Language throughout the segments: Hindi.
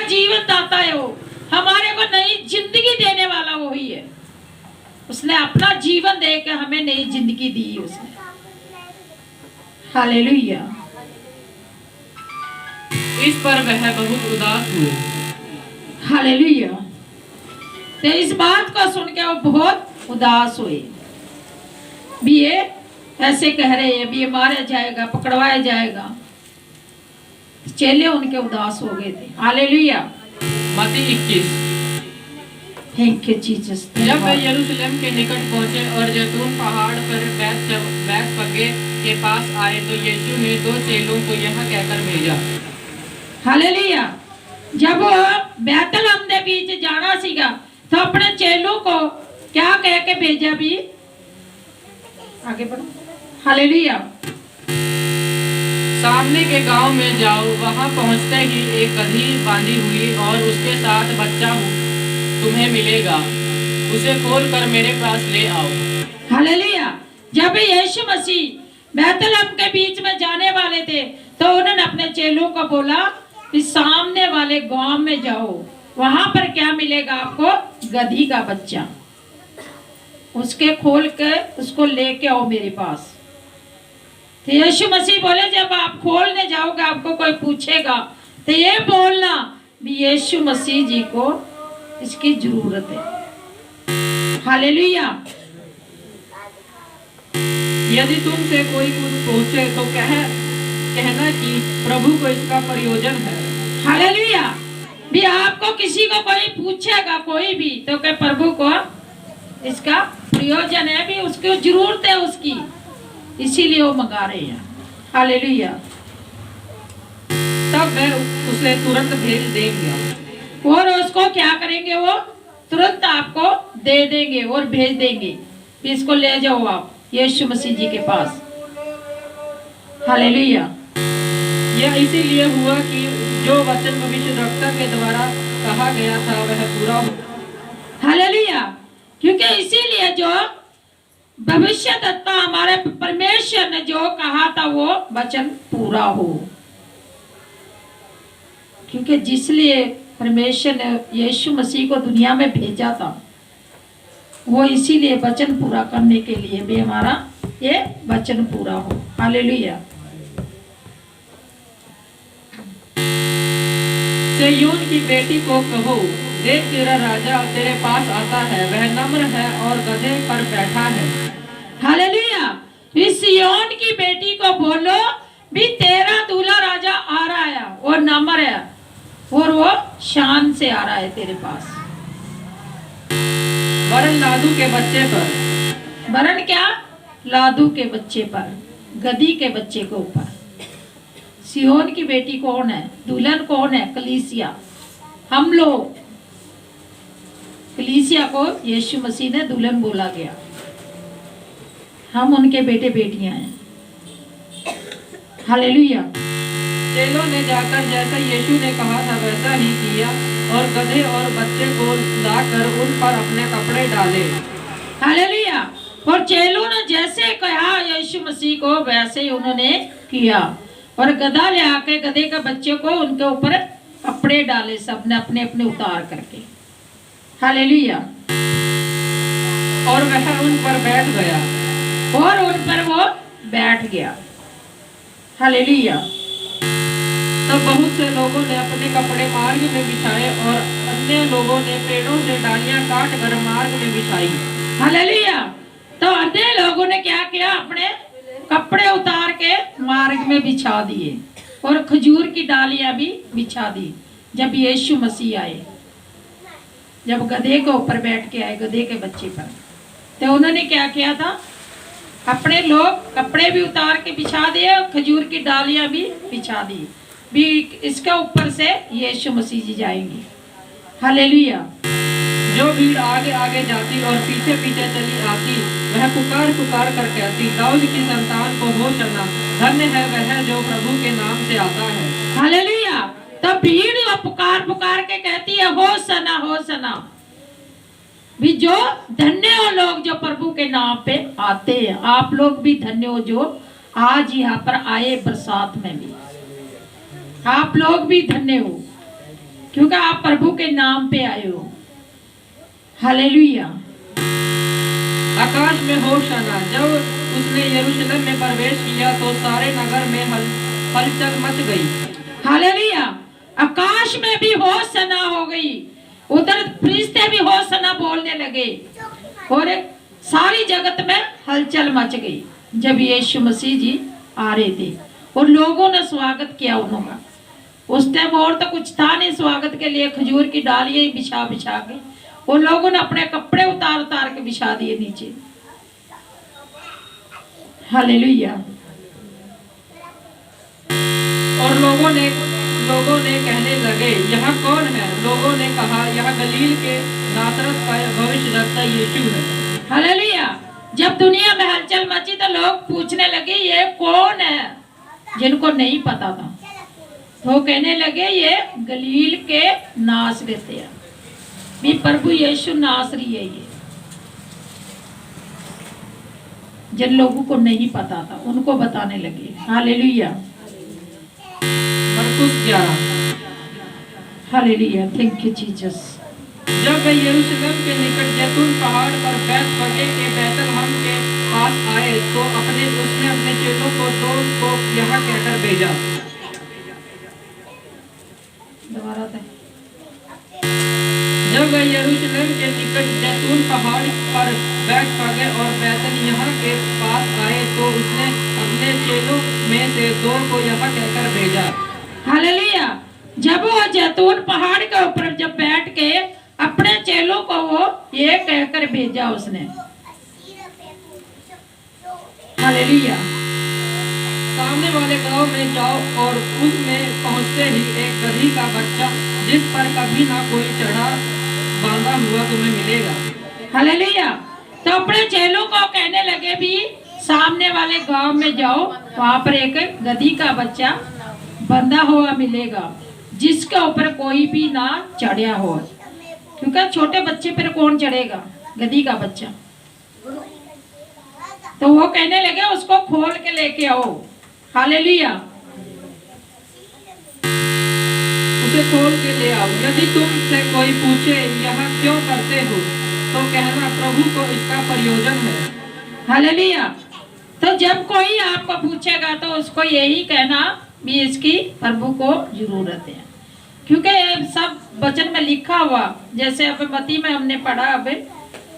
जीवन दाता है वो, हमारे को नई जिंदगी देने वाला वो ही है। उसने अपना जीवन देकर हमें नई जिंदगी दी उसने। हालेलुया। इस पर वह बहुत उदास हुए। हालेलुया। तो इस बात को सुन के वो बहुत उदास हुए। भी ये ऐसे कह रहे हैं भी ये मारा जाएगा, पकड़वाया जाएगा। चेले उनके उदास हो गए थे। हालेलुया। मत्ती 21। Thank you Jesus. जब वे यरूशलेम के निकट पहुंचे और जैतून पहाड़ पर बैतफगे के पास आए तो यीशु ने 2 चेलों को यह कहकर भेजा। हालेलुया। जब वो बैतलहम के बीच जाना सीगा तो अपने चेलों को क्या कह के भेजा भी? आगे बढ़ो। हालेलुया। सामने के गांव में जाओ, वहां पहुंचते ही एक गधी बांधी हुई और उसके साथ बच्चा तुम्हें मिलेगा, उसे खोलकर मेरे पास ले आओ। हालेलुया। जब यीशु मसीह बैतलहम के बीच में जाने वाले थे तो उन्होंने अपने चेलों को बोला कि सामने वाले गांव में जाओ, वहां पर क्या मिलेगा आपको? गधी का बच्चा, उसके खोल के उसको लेके आओ मेरे पास। तो यीशु मसीह बोले जब आप खोलने जाओगे आपको कोई पूछेगा तो ये बोलना भी यीशु मसीह जी को इसकी जरूरत है। हालेलुया। यदि तुमसे कोई कुछ पूछे तो कहना कि प्रभु को इसका प्रयोजन है। हालेलुया। भी आपको किसी को कोई पूछेगा कोई भी तो क्या प्रभु को इसका प्रयोजन है, भी उसको जरूरत है उसकी, इसीलिए वो मंगा रहे हैं। हालेलुया। तब वह उसे तुरंत भेज देंगे और उसको क्या करेंगे? वो तुरंत आपको दे देंगे और भेज देंगे, इसको ले जाओ आप यीशु मसीह जी के पास। हालेलुया। यह इसीलिए हुआ कि जो वचन भविष्यद्वक्ता के द्वारा कहा गया था वह पूरा हो। हालेलुया। क्योंकि इसीलिए जो भविष्यद्वक्ता हमारे परमेश्वर ने जो कहा था वो वचन पूरा हो, क्योंकि जिसलिए परमेश्वर ने यीशु मसीह को दुनिया में भेजा था वो इसीलिए वचन पूरा करने के लिए भी हमारा ये वचन पूरा हो। हालेलुया। सिय्योन की बेटी को कहो, देख तेरा राजा तेरे पास आता है, वह नम्र है और गधे पर बैठा है। हालेलुया। इस सिय्योन की बेटी को बोलो भी तेरा दूल्हा राजा आ रहा है, वो नम्र है और वो शान से आ रहा है तेरे पास। वरन लादू के बच्चे पर। वरन क्या? लादू के बच्चे पर, गधी के बच्चे के ऊपर। सिय्योन की बेटी कौन है? दुल्हन कौन है? कलीसिया, हम लोग। कलीसिया को यीशु मसीह ने दुल्हन बोला गया, हम उनके बेटे बेटियां हैं। हालेलुया। चेलों ने जाकर जैसा यीशु ने कहा था वैसा ही किया और गधे और बच्चे को लाकर उन पर अपने कपड़े डाले। हालेलुया। और चेलों ने जैसे कहा यीशु मसीह को वैसे ही उन्होंने किया और गधा ले आके गधे के बच्चे को उनके ऊपर कपड़े डाले, सबने अपने अपने उतार करके। हालेलुया। और वह उन पर बैठ गया और उन पर वो बैठ गया। हालेलुया। तब बहुत से लोगों ने अपने कपड़े मार्ग में बिछाए और अन्य लोगों ने पेड़ों से डालियां काट कर मार्ग में बिछाई। हालेलुया। तो अन्य लोगों ने क्या किया? अपने कपड़े उतार के मार्ग में बिछा दिए और खजूर की डालियां भी बिछा दी। जब यीशु मसीह आए, जब गधे के ऊपर बैठ के आए, गधे के बच्चे पर, तो उन्होंने क्या किया था? अपने लोग कपड़े भी उतार के बिछा दिए और खजूर की डालियां भी बिछा दी, भी इसके ऊपर से यीशु मसीह जी जाएंगे। हालेलुया। जो भीड़ आगे आगे जाती और पीछे पीछे चली आती वह पुकार पुकार कर कहती, दाऊद की संतान को होशाना, धन्य है वह जो प्रभु के नाम से आता है। हालेलुया। तो भीड़ वो पुकार पुकार के कहती है होशाना होशाना, भी जो धन्य हो लोग जो प्रभु के नाम पे आते हैं। आप लोग भी धन्य हो जो आज यहाँ पर आए बरसात में भी, आप लोग भी धन्य हो। क्योंकि आप प्रभु के नाम पे आए हो। हालेलुया। आकाश में होशाना। जब उसने यरूशलेम में प्रवेश किया तो सारे नगर में हलचल मच गई। हालेलुया। आकाश में भी होशाना हो गई, उधर फरिश्ते भी होशाना बोलने लगे और एक सारी जगत में हलचल मच गई जब यीशु मसीह जी आ रहे थे और लोगों ने स्वागत किया उनका। उस टाइम और तो कुछ था नहीं स्वागत के लिए, खजूर की डालियां ही बिछा बिछा के और लोगों ने अपने कपड़े उतार उतार के बिछा दिए नीचे। हालेलुया। और लोगों ने कहने लगे, यह कौन है? लोगों ने कहा, यह गलील के नासरत का भविष्यद्वक्ता यीशु है। हालेलुया। जब दुनिया में हलचल मची तो लोग पूछने लगे ये कौन है, जिनको नहीं पता था तो कहने लगे ये गलील के नासरत है, भी प्रभु यीशु नासरी है। ये जिन लोगों को नहीं पता था उनको बताने लगे। हालेलुया। मरकुस 11। हालेलुया। Thank you Jesus. जब वे यरूशलेम के निकट जैतून पहाड़ पर बैतफगे के बैतलहम के पास आए तो उसने अपने चेलों को दो को यह कहकर भेजा। दोबारा था। जब वे यरूशलेम के निकट जैतून पहाड़ पर बैतफगे और बैतलहम के पास आए तो उसने अपने चेलों में से दो को यह कहकर भेजा। हालेलुया। जब वो जैतून पहाड़ के ऊपर जब बैठ के अपने चेलों को वो ये कहकर भेजा उसने। हालेलुया। सामने वाले गांव में जाओ और उसमें पहुंचते ही एक गधी का बच्चा जिस पर कभी ना कोई चढ़ा बांधा हुआ तुम्हें मिलेगा। हालेलुया। तो अपने चेलों को कहने लगे भी सामने वाले गांव में जाओ, वहां पर एक गधी का बच्चा बंधा हुआ मिलेगा जिसके ऊपर कोई भी ना चढ़ा हो, क्योंकि छोटे बच्चे पर कौन चढ़ेगा, गधी का बच्चा। तो वो कहने लगे उसको खोल के लेके आओ। हालेलुया। उसे खोल के ले आओ। यदि तुमसे कोई पूछे यह क्यों करते हो तो कहना प्रभु को इसका प्रयोजन है। हालेलुया। तो जब कोई आपको पूछेगा तो उसको यही कहना भी इसकी प्रभु को जरूरत है, क्योंकि सब वचन में लिखा हुआ, जैसे अब मत्ती में हमने पढ़ा, अब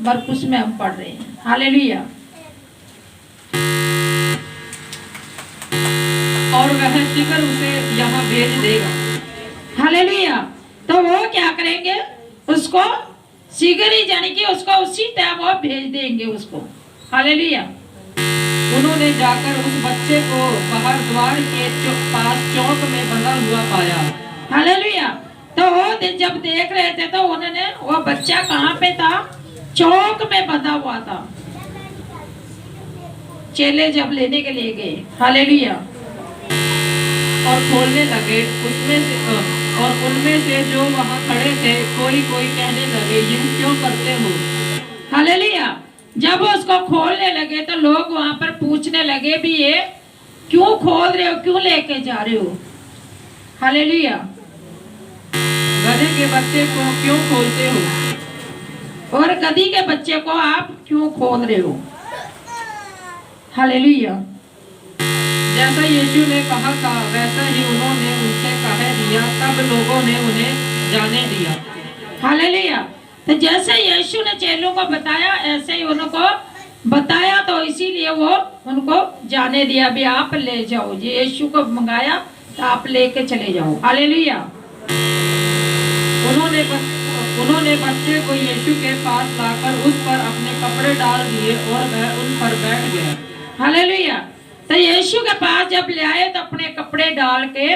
मरकुस में हम पढ़ रहे हैं। हालेलुया। और वह शीघ्र उसे यहाँ भेज देगा। हालेलुया। तो वो क्या करेंगे, उसको शीघ्र ही यानी कि उसको उसी टाइम वो भेज देंगे उसको। हालेलुया। उन्होंने जाकर उस बच्चे को बाहर द्वार के पास चौक में बंधा हुआ पाया। हालेलुया। तो वो जब देख रहे थे तो उन्होंने वो बच्चा कहाँ पे था, चौक में बंधा हुआ था। चेले जब लेने के लिए गए, हालेलुया, और खोलने लगे और उनमें से जो वहाँ खड़े थे कोई कहने लगे, यह क्यों करते हो? हालेलुया। जब वो उसको खोलने लगे तो लोग वहां पर पूछने लगे भी ये क्यों खोल रहे हो, क्यों लेके जा रहे हो? हालेलुया। गधे के बच्चे को क्यों खोलते हो? और गधी के बच्चे को आप क्यों खोल रहे हो? हालेलुया। जैसा यीशु ने कहा था वैसा ही उन्होंने उनसे कह दिया, तब लोगों ने उन्हें जाने दिया। हालेलुया। तो जैसे यीशु ने चेलों को बताया ऐसे ही उनको बताया, तो इसीलिए वो उनको जाने दिया भी आप ले जाओ, ये यीशु को मंगाया तो आप लेके चले जाओ। हालेलुया। उन्होंने बच्चे को यीशु के पास लाकर उस पर अपने कपड़े डाल दिए और वह उन पर बैठ गया। हालेलुया। तो यीशु के पास जब ले आए तो अपने कपड़े डाल के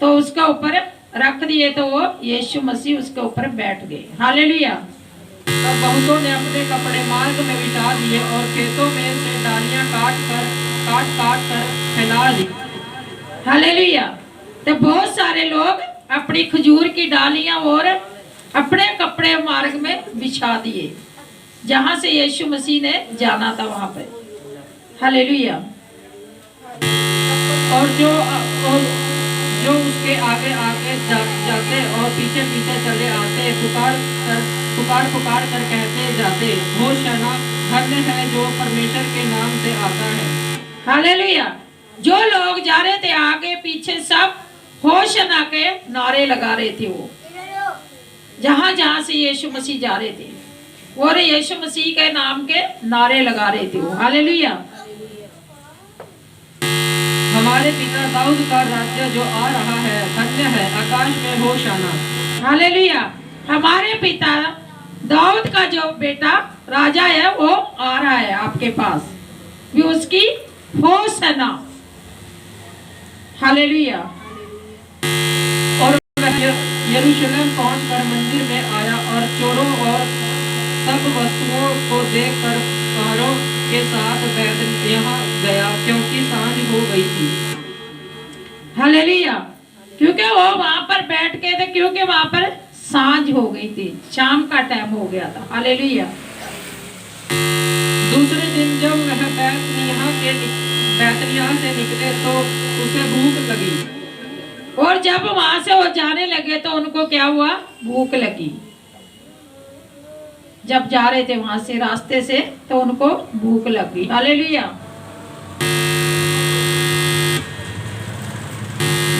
तो उसके ऊपर रख दिए, तो वो यीशु मसीह उसके ऊपर बैठ गए। हालेलुया। तब बहुतों ने अपने कपड़े मार्ग में बिछा दिए और खेतों में से डालियां काट काट कर फैला दी। हालेलुया। तो बहुत सारे लोग अपनी खजूर की डालियां और अपने कपड़े मार्ग में बिछा दिए, जहां से यीशु मसीह ने जाना था वहां पे। हालेलुया। और जो उसके आगे आगे जाते और पीछे पीछे चले आते, पुकार कर कहते जाते, होशाना, धन्य है जो परमेश्वर के नाम से आता है। हालेलुया। जो लोग जा रहे थे आगे पीछे सब होशना के नारे लगा रहे थे। वो जहां जहां से यीशु मसीह जा रहे थे वो यीशु मसीह के नाम के नारे लगा रहे थे वो। हालेलुया। हमारे पिता दाऊद का राज्य जो आ रहा है, धन्य है, आकाश में होशाना। हालेलुया। हमारे पिता दाऊद का जो बेटा राजा है वो आ रहा है आपके पास भी, उसकी होशाना। हालेलुया। और वह यरूशलेम पहुंचकर मंदिर में आया और चोरों और सब वस्तुओं को देखकर पहाड़ों के साथ यहाँ गया, क्योंकि सांझ हो गई थी। हालेलुया। क्योंकि वो वहां पर बैठ के थे, क्योंकि वहां पर सांझ हो गई थी, शाम का टाइम हो गया था। हालेलुया। दूसरे दिन जब वह बैतनिय्याह से निकले तो उसे भूख लगी। और जब वहां से वो जाने लगे तो उनको क्या हुआ? भूख लगी। जब जा रहे थे वहां से रास्ते से तो उनको भूख लगी। हालेलुया।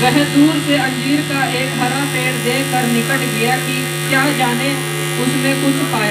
वह दूर से अंजीर का एक हरा पेड़ देखकर निकट गया कि क्या जाने उसमें कुछ पाया।